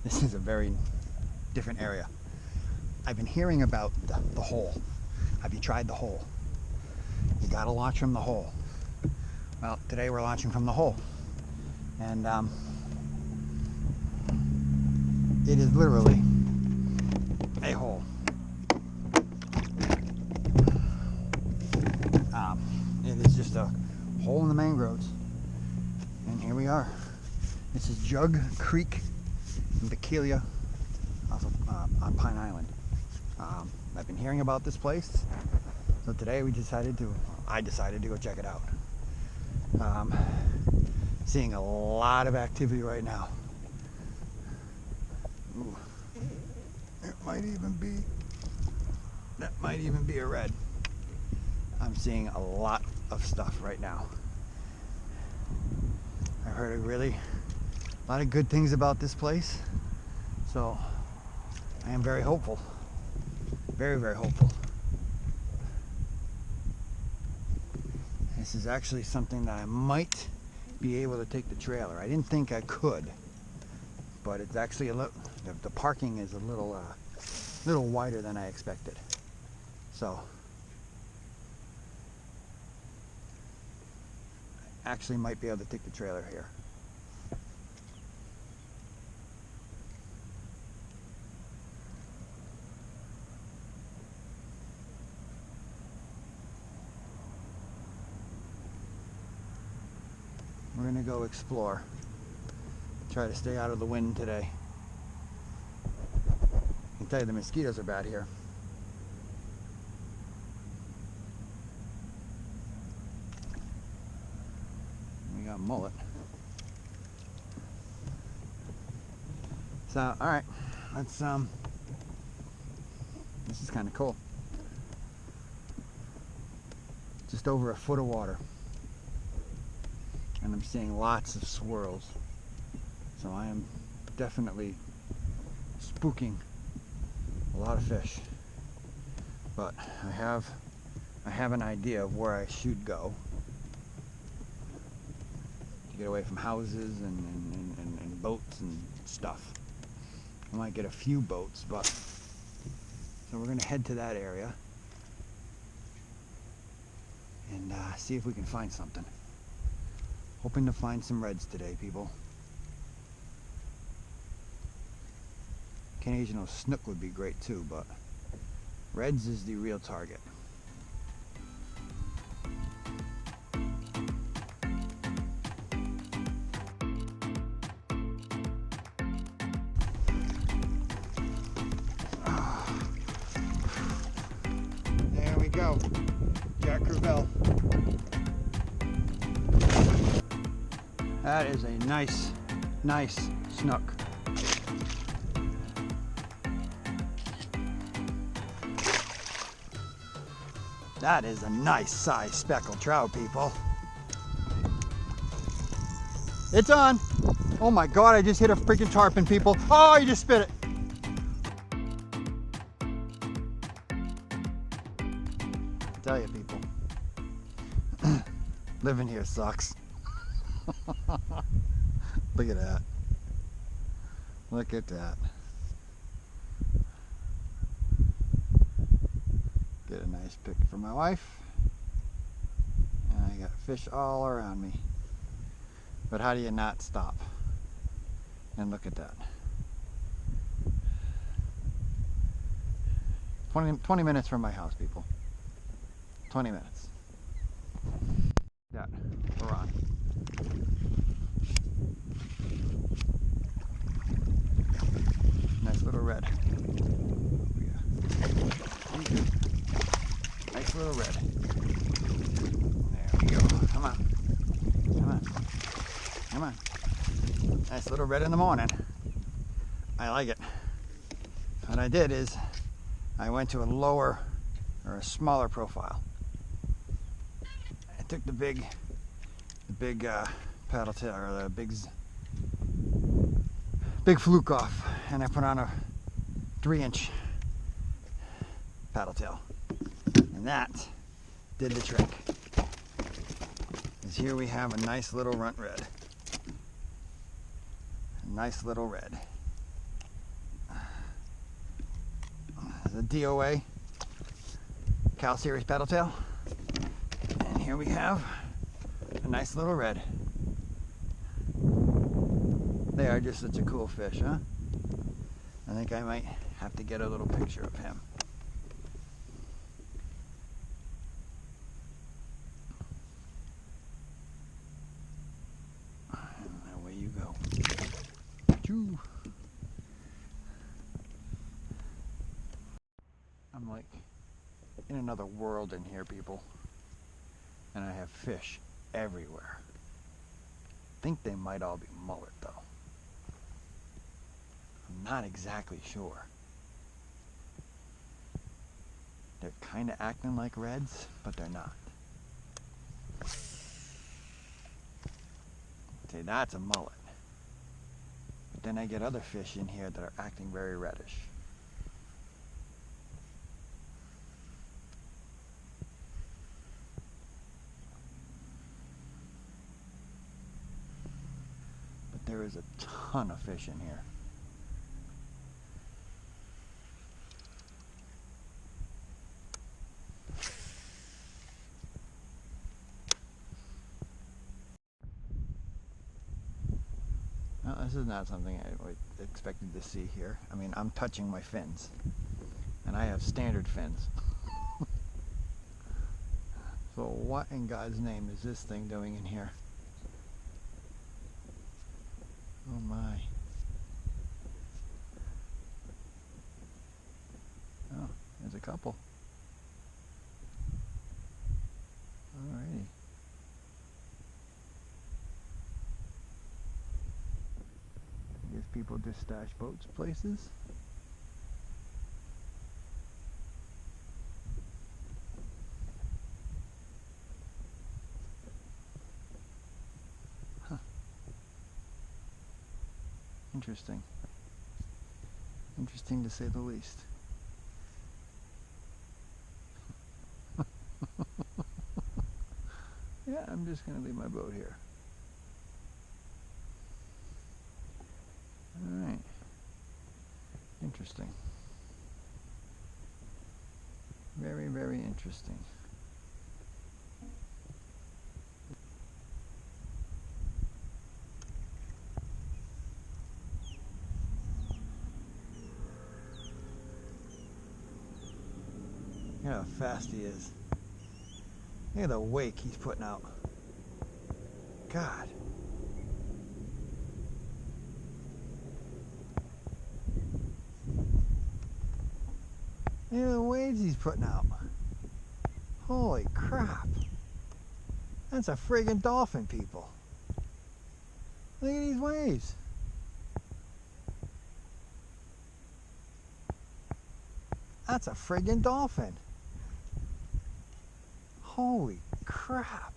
This is a very different area. I've been hearing about the hole. Have you tried the hole? You gotta launch from the hole. Well, today we're launching from the hole. And it is literally a hole. It is just a hole in the mangroves. And here we are. This is Jug Creek in Bequelia off of, on Pine Island. I've been hearing about this place, so today I decided to go check it out. Seeing a lot of activity right now. Ooh. That might even be a red. I'm seeing a lot of stuff right now. I heard a lot of good things about this place, so I am very hopeful. Very, very hopeful. This is actually something that I might be able to take the trailer. I didn't think I could, but it's actually the parking is a little wider than I expected. So I actually might be able to take the trailer here. We're gonna go explore. Try to stay out of the wind today. I can tell you the mosquitoes are bad here. We got mullet. So, all right, let's this is kind of cool. Just over a foot of water. And I'm seeing lots of swirls. So I am definitely spooking a lot of fish. But I have an idea of where I should go to get away from houses and boats and stuff. I might get a few boats, but so we're gonna head to that area and see if we can find something. Hoping to find some reds today, people. Occasional snook would be great too, but reds is the real target. There we go. Jack Crevalle. That is a nice snook. That is a nice size speckled trout, people. It's on. Oh my God, I just hit a freaking tarpon, people. Oh, you just spit it. I tell you, people, living here sucks. Look at that. Look at that. Get a nice pic for my wife. And I got fish all around me. But how do you not stop? And look at that. 20 minutes from my house, people. 20 minutes. Yeah, we're on. Nice little red. Nice little red. There we go. Come on. Come on. Come on. Nice little red in the morning. I like it. What I did is I went to a smaller profile. I took the big paddle tail, or the big fluke off, and I put on a 3-inch paddle tail, and that did the trick. Because here we have a nice little runt red. A nice little red. The DOA Cal Series paddle tail. And here we have a nice little red. They are just such a cool fish, huh? I think I might have to get a little picture of him. And away you go. Choo. I'm like in another world in here, people. And I have fish everywhere. I think they might all be mullet though. I'm not exactly sure. They're kind of acting like reds, but they're not. See, that's a mullet. But then I get other fish in here that are acting very reddish. But there is a ton of fish in here. This is not something I expected to see here. I mean, I'm touching my fins, and I have standard fins. So what in God's name is this thing doing in here? Oh my. Oh, there's a couple. Alrighty. I guess people just stash boats places. Huh. Interesting. Interesting to say the least. Yeah, I'm just going to leave my boat here. Alright. Interesting. Very, very interesting. Look how fast he is. Look at the wake he's putting out. God. Look at the waves he's putting out. Holy crap. That's a friggin' dolphin, people. Look at these waves. That's a friggin' dolphin. Holy crap.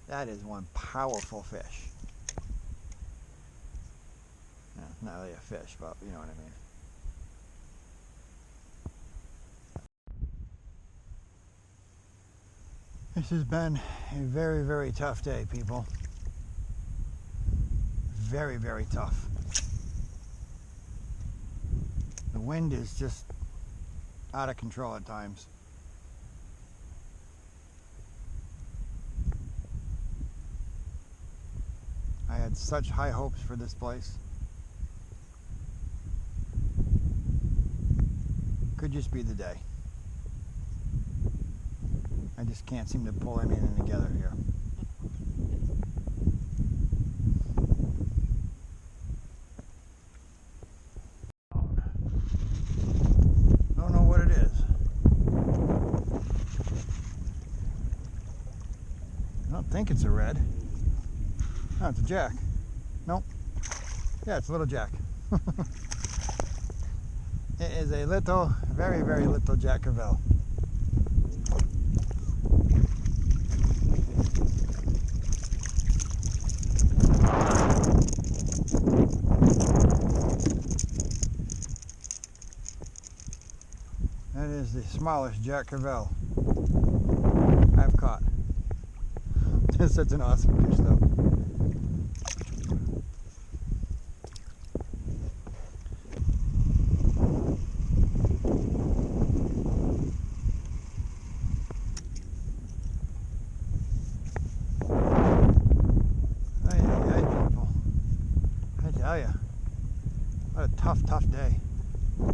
That is one powerful fish. Yeah, not really a fish, but you know what I mean. This has been a very, very tough day, people. Very, very tough. The wind is just out of control at times. I had such high hopes for this place. Could just be the day. I just can't seem to pull anything together here. Don't know what it is. I don't think it's a red. Oh, it's a jack. Nope. Yeah, it's a little jack. It is a little, very, very little Jack Crevalle. That is the smallest Jack Crevalle I've caught. That's such an awesome fish though. tough day. I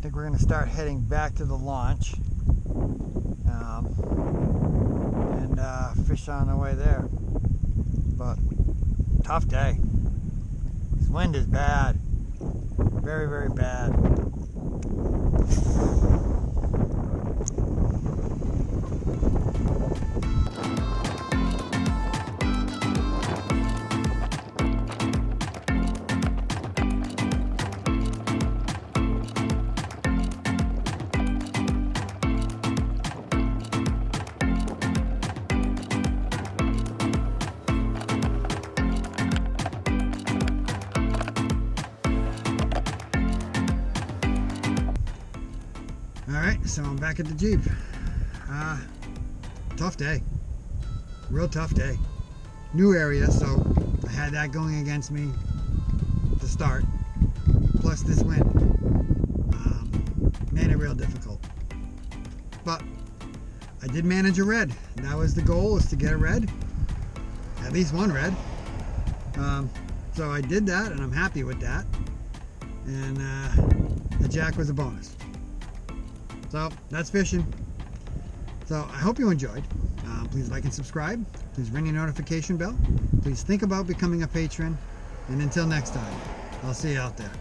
think we're going to start heading back to the launch and fish on the way there. But tough day. This wind is bad. Very, very bad. Alright, so I'm back at the Jeep. Tough day. Real tough day. New area, so I had that going against me to start. Plus this wind. Made it real difficult. But I did manage a red. That was the goal, was to get a red. At least one red. So I did that, and I'm happy with that. And the jack was a bonus. So that's fishing. So I hope you enjoyed. Please like and subscribe. Please ring your notification bell. Please think about becoming a patron. And until next time, I'll see you out there.